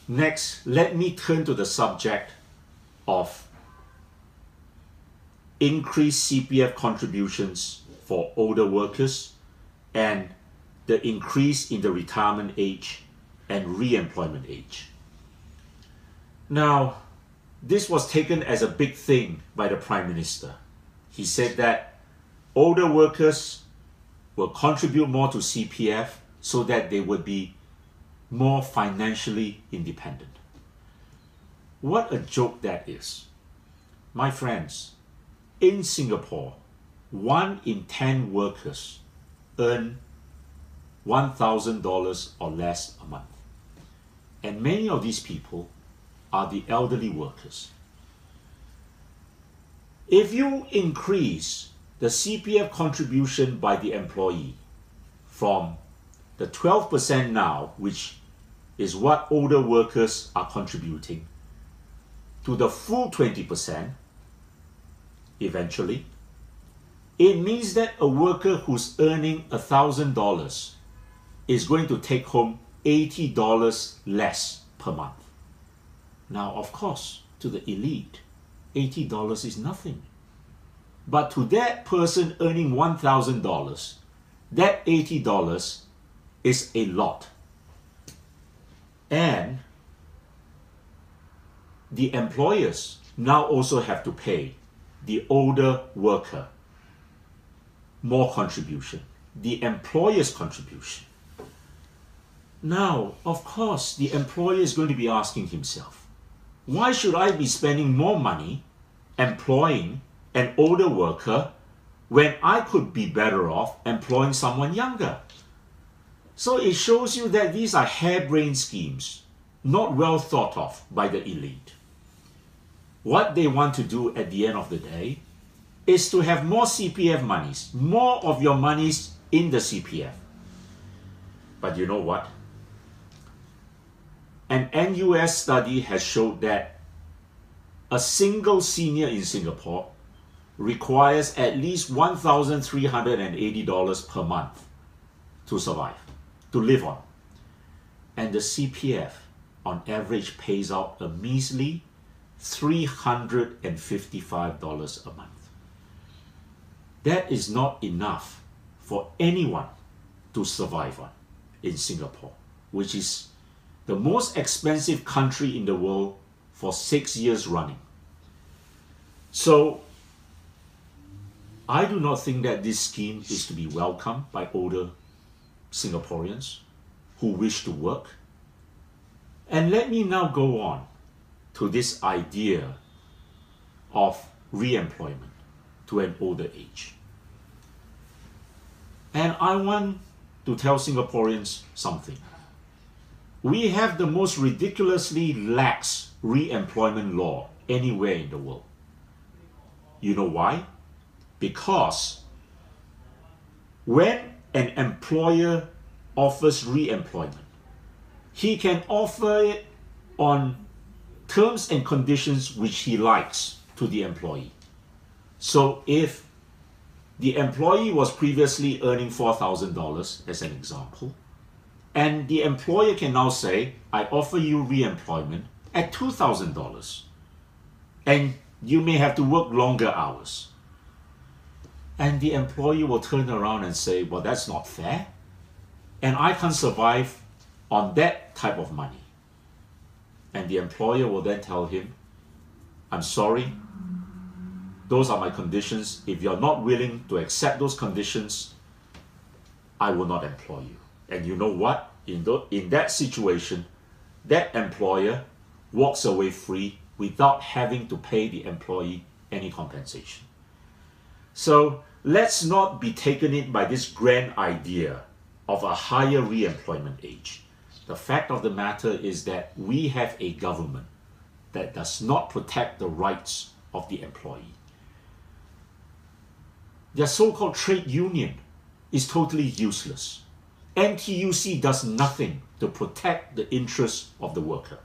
Next, let me turn to the subject of increased CPF contributions for older workers and the increase in the retirement age and re-employment age. Now, this was taken as a big thing by the Prime Minister. He said that older workers will contribute more to CPF so that they would be more financially independent. What a joke that is. My friends, in Singapore, 1 in 10 workers earn $1,000 or less a month. And many of these people are the elderly workers. If you increase the CPF contribution by the employee from the 12% now, which is what older workers are contributing, to the full 20%, eventually, it means that a worker who's earning $1,000 is going to take home $80 less per month. Now, of course, to the elite, $80 is nothing. But to that person earning $1,000, that $80 is a lot. And the employers now also have to pay the older worker more contribution, the employer's contribution. Now, of course, the employer is going to be asking himself, why should I be spending more money employing an older worker when I could be better off employing someone younger? So it shows you that these are harebrained schemes, not well thought of by the elite. What they want to do at the end of the day is to have more CPF monies, more of your monies in the CPF. But you know what? An NUS study has showed that a single senior in Singapore requires at least $1,380 per month to survive, to live on. And the CPF on average pays out a measly $355 a month. That is not enough for anyone to survive on in Singapore, which is the most expensive country in the world for 6 years running. So I do not think that this scheme is to be welcomed by older Singaporeans who wish to work. And let me now go on to this idea of re-employment to an older age. And I want to tell Singaporeans something. We have the most ridiculously lax re-employment law anywhere in the world. You know why? Because when an employer offers re-employment, he can offer it on terms and conditions which he likes to the employee. So if the employee was previously earning $4,000 as an example, and the employer can now say, I offer you re-employment at $2,000, and you may have to work longer hours. And the employer will turn around and say, well, that's not fair, and I can't survive on that type of money. And the employer will then tell him, I'm sorry, those are my conditions. If you're not willing to accept those conditions, I will not employ you. And you know what? In that situation, that employer walks away free without having to pay the employee any compensation. So let's not be taken in by this grand idea of a higher re-employment age. The fact of the matter is that we have a government that does not protect the rights of the employee. Their so-called trade union is totally useless. NTUC does nothing to protect the interests of the worker.